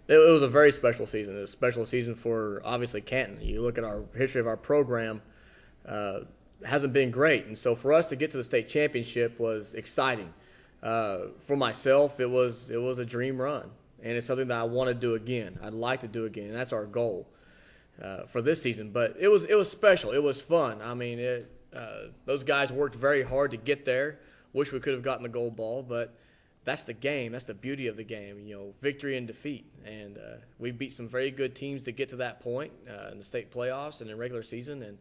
It was a very special season. It was a special season for obviously Canton. You look at our history of our program, uh, hasn't been great, and so for us to get to the state championship was exciting. For myself, it was a dream run, and it's something that I want to do again. I'd like to do again, and that's our goal for this season. But it was special. It was fun. I mean, those guys worked very hard to get there. Wish we could have gotten the gold ball, but that's the game. That's the beauty of the game, victory and defeat. And we beat some very good teams to get to that point in the state playoffs and in regular season.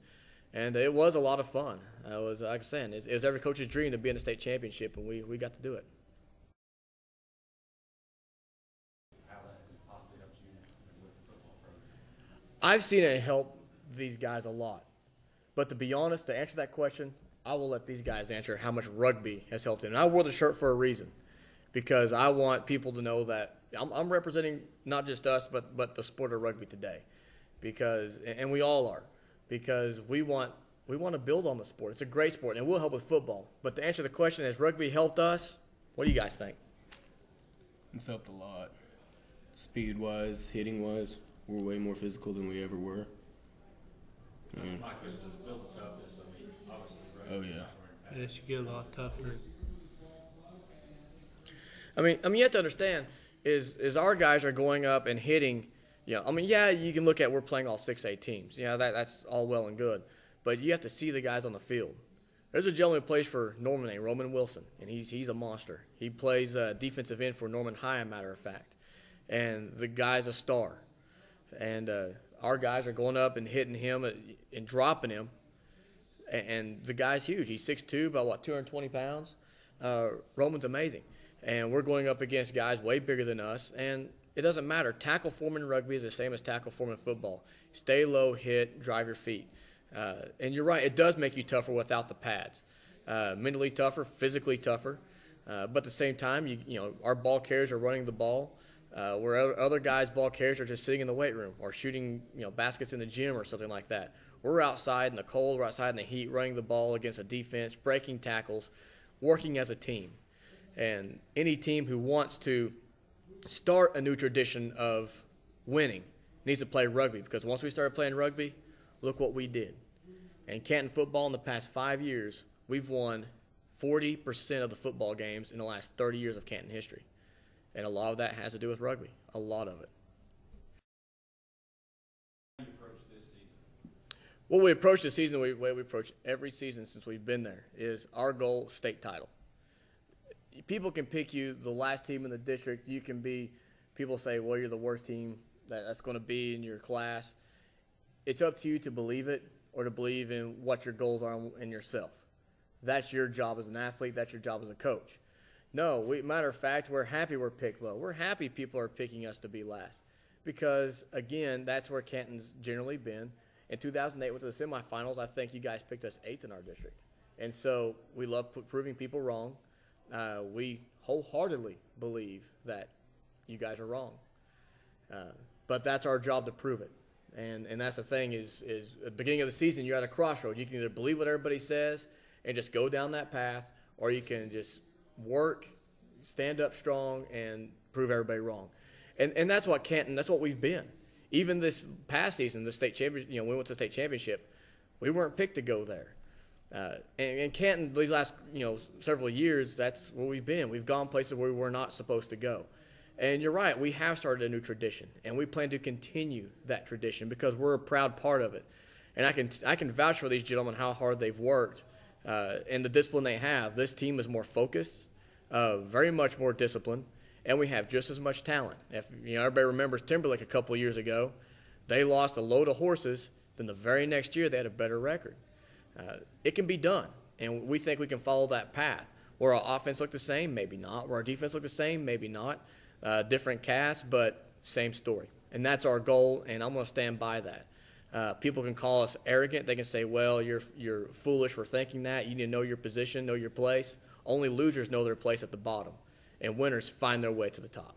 And it was a lot of fun. It was, like I said, it was every coach's dream to be in the state championship, and we got to do it. How that has possibly helped you with the football program. I've seen it help these guys a lot. But to be honest, to answer that question, I will let these guys answer how much rugby has helped them. And I wore the shirt for a reason, because I want people to know that I'm representing not just us, but the sport of rugby today, and we all are, because we want to build on the sport. It's a great sport, and it will help with football. But to answer the question, has rugby helped us? What do you guys think? It's helped a lot. Speed-wise, hitting-wise, we're way more physical than we ever were. My question is build the toughness. I mean, obviously, right? Oh, yeah. It should get a lot tougher. I mean, you have to understand is our guys are going up and hitting. Yeah, you can look at we're playing all 6A teams. That's all well and good, but you have to see the guys on the field. There's a gentleman who plays for Norman named Roman Wilson, and he's a monster. He plays defensive end for Norman High, a matter of fact, and the guy's a star. And our guys are going up and hitting him and dropping him, and the guy's huge. He's 6'2", about 220 pounds. Roman's amazing. And we're going up against guys way bigger than us, and it doesn't matter. Tackle form in rugby is the same as tackle form in football. Stay low, hit, drive your feet. And you're right, it does make you tougher without the pads. Mentally tougher, physically tougher. But at the same time, our ball carriers are running the ball, where other guys' ball carriers are just sitting in the weight room or shooting baskets in the gym or something like that. We're outside in the cold, we're outside in the heat, running the ball against a defense, breaking tackles, working as a team. And any team who wants to start a new tradition of winning needs to play rugby, because once we started playing rugby, look what we did. And Canton football in the past 5 years, we've won 40% of the football games in the last 30 years of Canton history. And a lot of that has to do with rugby, a lot of it. How do you approach this season? Well, we approach the season the way we approach every season since we've been there is our goal, state title. People can pick you the last team in the district. People say, well, you're the worst team that's going to be in your class. It's up to you to believe it or to believe in what your goals are in yourself. That's your job as an athlete. That's your job as a coach. No, matter of fact, we're happy we're picked low. We're happy people are picking us to be last because, again, that's where Canton's generally been. In 2008, went to the semifinals. I think you guys picked us 8th in our district. And so we love proving people wrong. We wholeheartedly believe that you guys are wrong. But that's our job to prove it. And that's the thing is at the beginning of the season, you're at a crossroads. You can either believe what everybody says and just go down that path, or you can just work, stand up strong, and prove everybody wrong. And that's what Canton, that's what we've been. Even this past season, the state championship, we went to the state championship. We weren't picked to go there. And Canton, these last several years, that's where we've been. We've gone places where we were not supposed to go. And you're right, we have started a new tradition, and we plan to continue that tradition because we're a proud part of it. And I can vouch for these gentlemen how hard they've worked and the discipline they have. This team is more focused, very much more disciplined, and we have just as much talent. If everybody remembers Timberlake a couple of years ago, they lost a load of horses. Then the very next year they had a better record. It can be done, and we think we can follow that path. Where our offense look the same, maybe not. Where our defense look the same, maybe not. Different cast, but same story. And that's our goal, and I'm going to stand by that. People can call us arrogant. They can say, well, you're foolish for thinking that. You need to know your position, know your place. Only losers know their place at the bottom, and winners find their way to the top.